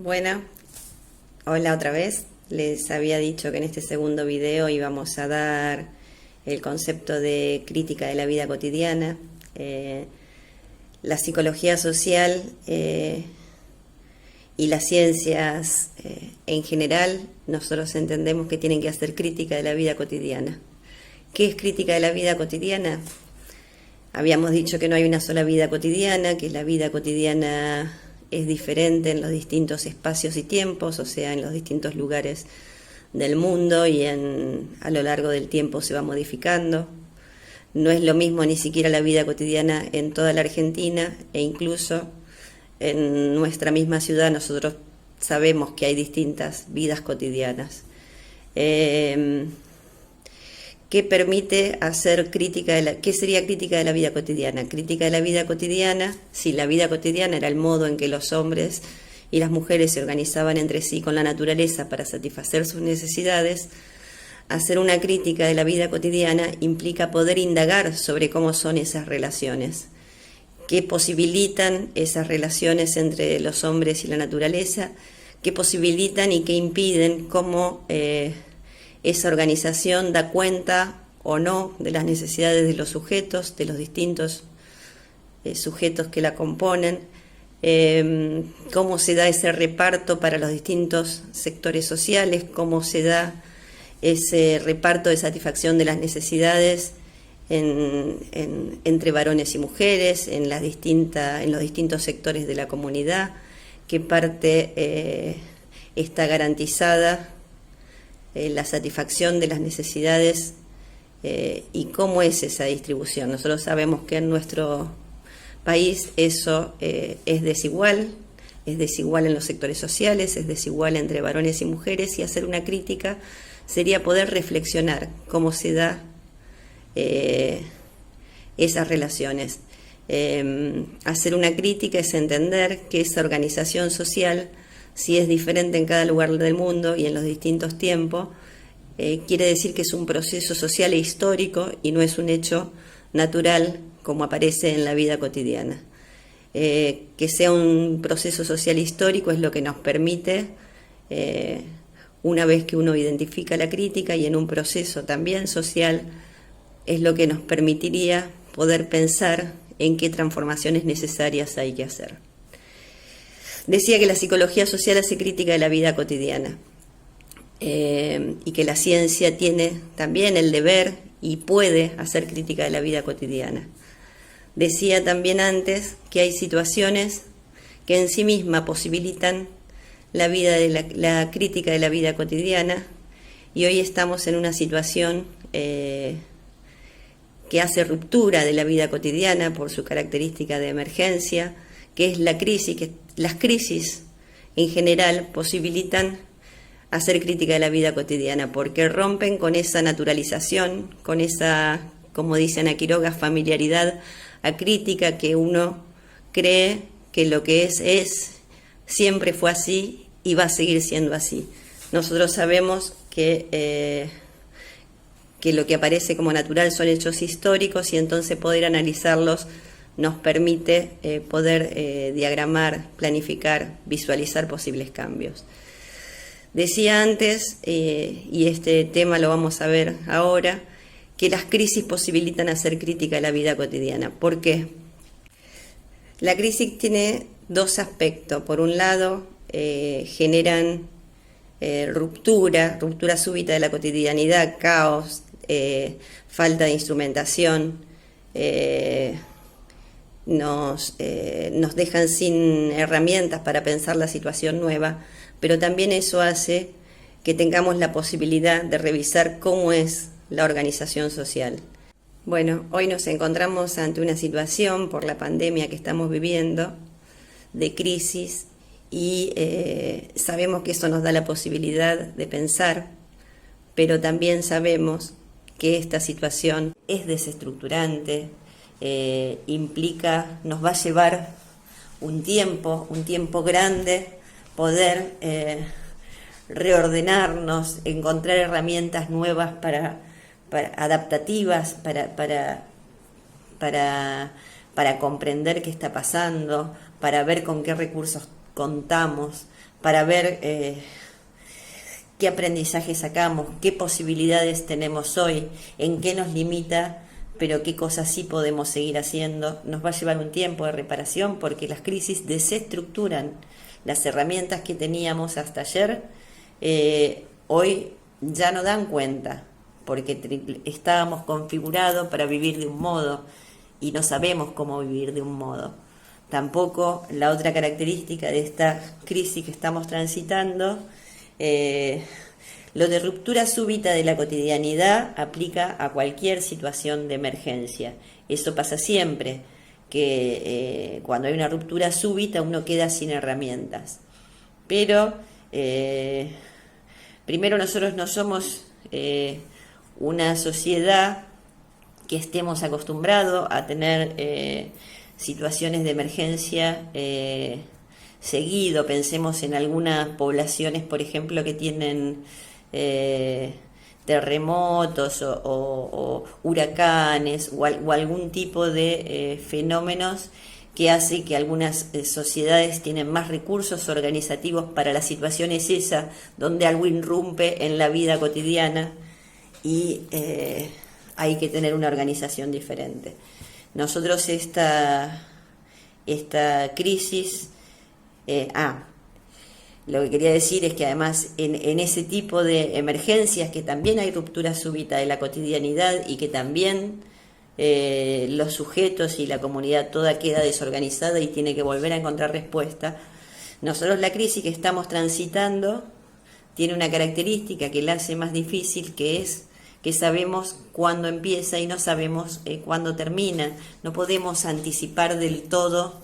Bueno, hola otra vez. Les había dicho que en este segundo video íbamos a dar el concepto de crítica de la vida cotidiana. La psicología social y las ciencias en general, nosotros entendemos que tienen que hacer crítica de la vida cotidiana. ¿Qué es crítica de la vida cotidiana? Habíamos dicho que no hay una sola vida cotidiana, que la vida cotidiana es diferente en los distintos espacios y tiempos, o sea, en los distintos lugares del mundo y a lo largo del tiempo se va modificando. No es lo mismo ni siquiera la vida cotidiana en toda la Argentina e incluso en nuestra misma ciudad nosotros sabemos que hay distintas vidas cotidianas. ¿Qué permite hacer crítica qué sería crítica de la vida cotidiana? Crítica de la vida cotidiana, si la vida cotidiana era el modo en que los hombres y las mujeres se organizaban entre sí con la naturaleza para satisfacer sus necesidades, hacer una crítica de la vida cotidiana implica poder indagar sobre cómo son esas relaciones, qué posibilitan esas relaciones entre los hombres y la naturaleza, qué posibilitan y qué impiden, cómo esa organización da cuenta o no de las necesidades de los sujetos, de los distintos sujetos que la componen, cómo se da ese reparto para los distintos sectores sociales, cómo se da ese reparto de satisfacción de las necesidades entre varones y mujeres, en los distintos sectores de la comunidad, qué parte está garantizada la satisfacción de las necesidades y cómo es esa distribución. Nosotros sabemos que en nuestro país eso es desigual en los sectores sociales, es desigual entre varones y mujeres, y hacer una crítica sería poder reflexionar cómo se da esas relaciones. Hacer una crítica es entender que esa organización social, si es diferente en cada lugar del mundo y en los distintos tiempos, quiere decir que es un proceso social e histórico y no es un hecho natural como aparece en la vida cotidiana. Que sea un proceso social histórico es lo que nos permite, una vez que uno identifica la crítica y en un proceso también social, es lo que nos permitiría poder pensar en qué transformaciones necesarias hay que hacer. Decía que la psicología social hace crítica de la vida cotidiana y que la ciencia tiene también el deber y puede hacer crítica de la vida cotidiana. Decía también antes que hay situaciones que en sí misma posibilitan la crítica de la vida cotidiana, y hoy estamos en una situación que hace ruptura de la vida cotidiana por su característica de emergencia, que es la crisis, que las crisis en general posibilitan hacer crítica de la vida cotidiana, porque rompen con esa naturalización, con esa, como dicen a Quiroga, familiaridad acrítica que uno cree que lo que es, siempre fue así y va a seguir siendo así. Nosotros sabemos que lo que aparece como natural son hechos históricos, y entonces poder analizarlos nos permite poder diagramar, planificar, visualizar posibles cambios. Decía antes, y este tema lo vamos a ver ahora, que las crisis posibilitan hacer crítica de la vida cotidiana. ¿Por qué? La crisis tiene dos aspectos. Por un lado, generan ruptura súbita de la cotidianidad, caos, falta de instrumentación, nos dejan sin herramientas para pensar la situación nueva, pero también eso hace que tengamos la posibilidad de revisar cómo es la organización social. Bueno, hoy nos encontramos ante una situación por la pandemia que estamos viviendo de crisis y sabemos que eso nos da la posibilidad de pensar, pero también sabemos que esta situación es desestructurante, nos va a llevar un tiempo grande poder reordenarnos, encontrar herramientas nuevas adaptativas para comprender qué está pasando, para ver con qué recursos contamos, para ver qué aprendizaje sacamos, qué posibilidades tenemos hoy, en qué nos limita, pero qué cosas sí podemos seguir haciendo. Nos va a llevar un tiempo de reparación porque las crisis desestructuran las herramientas que teníamos hasta ayer. Hoy ya no dan cuenta porque estábamos configurados para vivir de un modo y no sabemos cómo vivir de un modo. Tampoco la otra característica de esta crisis que estamos transitando, lo de ruptura súbita de la cotidianidad aplica a cualquier situación de emergencia. Eso pasa siempre, que cuando hay una ruptura súbita uno queda sin herramientas. Pero primero nosotros no somos una sociedad que estemos acostumbrados a tener situaciones de emergencia seguido. Pensemos en algunas poblaciones, por ejemplo, que tienen terremotos o huracanes o algún tipo de fenómenos que hace que algunas sociedades tienen más recursos organizativos para las situaciones esas, donde algo irrumpe en la vida cotidiana y hay que tener una organización diferente. Nosotros esta crisis, lo que quería decir es que además en ese tipo de emergencias que también hay ruptura súbita de la cotidianidad y que también los sujetos y la comunidad toda queda desorganizada y tiene que volver a encontrar respuesta, nosotros la crisis que estamos transitando tiene una característica que la hace más difícil, que es que sabemos cuándo empieza y no sabemos cuándo termina. No podemos anticipar del todo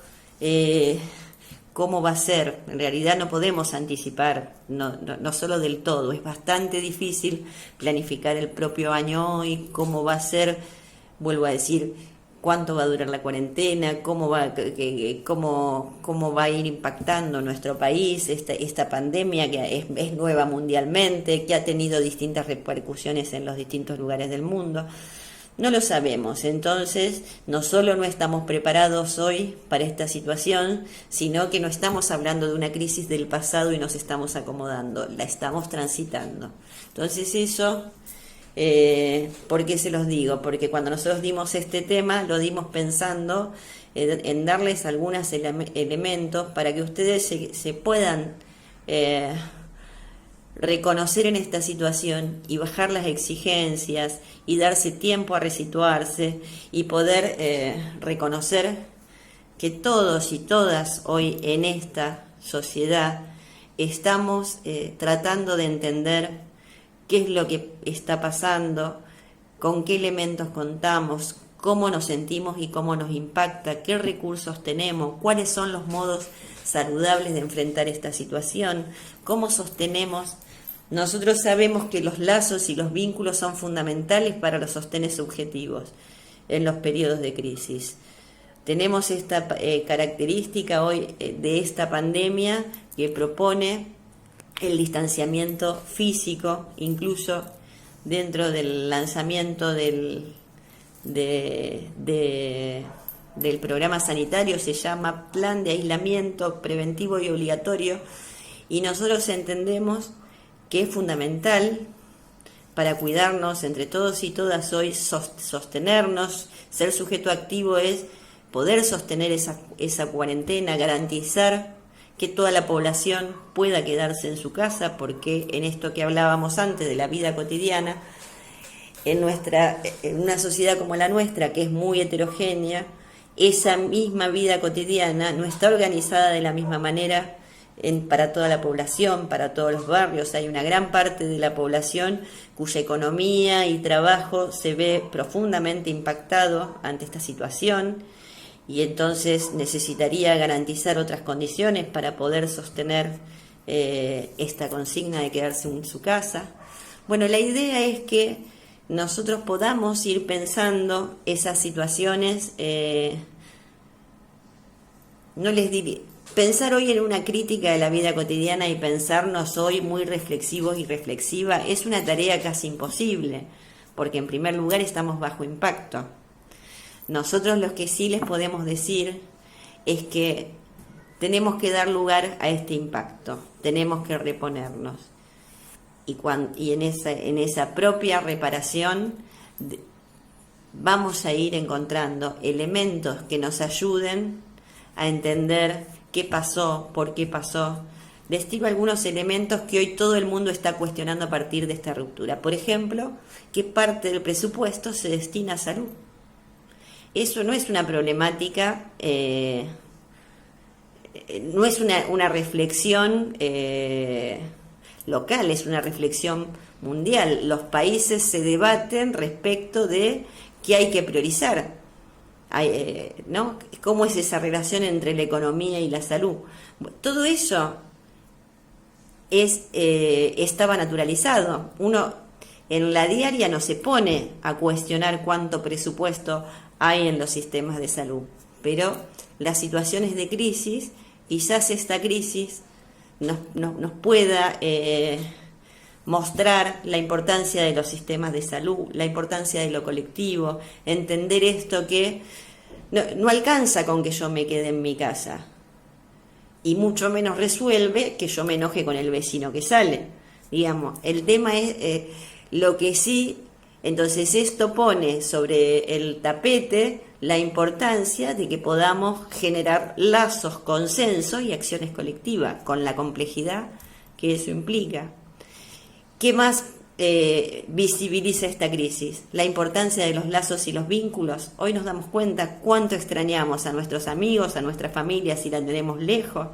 cómo va a ser. En realidad no podemos anticipar, no solo del todo, es bastante difícil planificar el propio año hoy, cómo va a ser, vuelvo a decir, cuánto va a durar la cuarentena, cómo va a ir impactando nuestro país, esta pandemia que es nueva mundialmente, que ha tenido distintas repercusiones en los distintos lugares del mundo. No lo sabemos, entonces no solo no estamos preparados hoy para esta situación, sino que no estamos hablando de una crisis del pasado y nos estamos acomodando, la estamos transitando. Entonces eso, ¿por qué se los digo? Porque cuando nosotros dimos este tema, lo dimos pensando en darles algunos elementos para que ustedes se puedan reconocer en esta situación y bajar las exigencias y darse tiempo a resituarse y poder reconocer que todos y todas hoy en esta sociedad estamos tratando de entender qué es lo que está pasando, con qué elementos contamos, cómo nos sentimos y cómo nos impacta, qué recursos tenemos, cuáles son los modos saludables de enfrentar esta situación, cómo sostenemos. Nosotros sabemos que los lazos y los vínculos son fundamentales para los sostenes subjetivos en los periodos de crisis. Tenemos esta característica hoy de esta pandemia que propone el distanciamiento físico, incluso dentro del lanzamiento del programa sanitario, se llama Plan de Aislamiento Preventivo y Obligatorio, y nosotros entendemos que es fundamental para cuidarnos entre todos y todas hoy, sostenernos. Ser sujeto activo es poder sostener esa cuarentena, garantizar que toda la población pueda quedarse en su casa, porque en esto que hablábamos antes de la vida cotidiana, en una sociedad como la nuestra, que es muy heterogénea, esa misma vida cotidiana no está organizada de la misma manera para toda la población, para todos los barrios. Hay una gran parte de la población cuya economía y trabajo se ve profundamente impactado ante esta situación, y entonces necesitaría garantizar otras condiciones para poder sostener esta consigna de quedarse en su casa. Bueno, la idea es que nosotros podamos ir pensando esas situaciones, pensar hoy en una crítica de la vida cotidiana y pensarnos hoy muy reflexivos y reflexivas es una tarea casi imposible, porque en primer lugar estamos bajo impacto. Nosotros lo que sí les podemos decir es que tenemos que dar lugar a este impacto, tenemos que reponernos. Y en esa propia reparación vamos a ir encontrando elementos que nos ayuden a entender qué pasó, por qué pasó. Les tiro algunos elementos que hoy todo el mundo está cuestionando a partir de esta ruptura. Por ejemplo, ¿qué parte del presupuesto se destina a salud? Eso no es una problemática, no es una reflexión local, es una reflexión mundial. Los países se debaten respecto de qué hay que priorizar, ¿no? ¿Cómo es esa relación entre la economía y la salud? Todo eso estaba naturalizado. Uno en la diaria no se pone a cuestionar cuánto presupuesto hay en los sistemas de salud, pero las situaciones de crisis, quizás esta crisis nos pueda mostrar la importancia de los sistemas de salud, la importancia de lo colectivo, entender esto que no alcanza con que yo me quede en mi casa, y mucho menos resuelve que yo me enoje con el vecino que sale. Digamos, el tema es lo que sí. Entonces esto pone sobre el tapete la importancia de que podamos generar lazos, consensos y acciones colectivas, con la complejidad que eso implica. ¿Qué más visibiliza esta crisis? La importancia de los lazos y los vínculos. Hoy nos damos cuenta cuánto extrañamos a nuestros amigos, a nuestra familia si la tenemos lejos,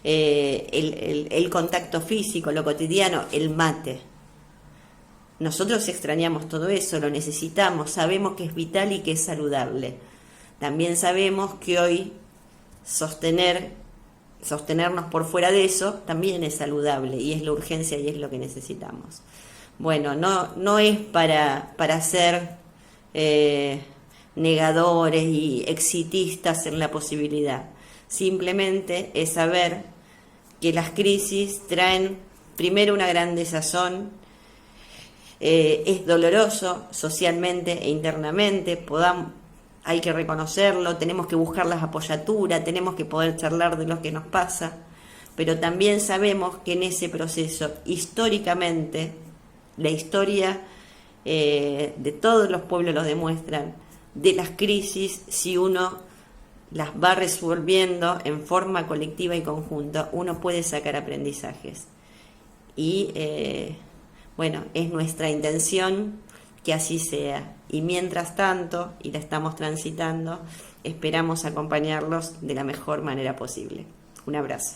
el contacto físico, lo cotidiano, el mate. Nosotros extrañamos todo eso, lo necesitamos, sabemos que es vital y que es saludable. También sabemos que hoy sostenernos por fuera de eso también es saludable y es la urgencia y es lo que necesitamos. Bueno, no es para ser negadores y exitistas en la posibilidad. Simplemente es saber que las crisis traen primero una gran desazón. Es doloroso socialmente e internamente, hay que reconocerlo, tenemos que buscar las apoyaturas, tenemos que poder charlar de lo que nos pasa, pero también sabemos que en ese proceso, históricamente, la historia de todos los pueblos lo demuestran, de las crisis, si uno las va resolviendo en forma colectiva y conjunta, uno puede sacar aprendizajes. Y bueno, es nuestra intención que así sea. Y mientras tanto, y la estamos transitando, esperamos acompañarlos de la mejor manera posible. Un abrazo.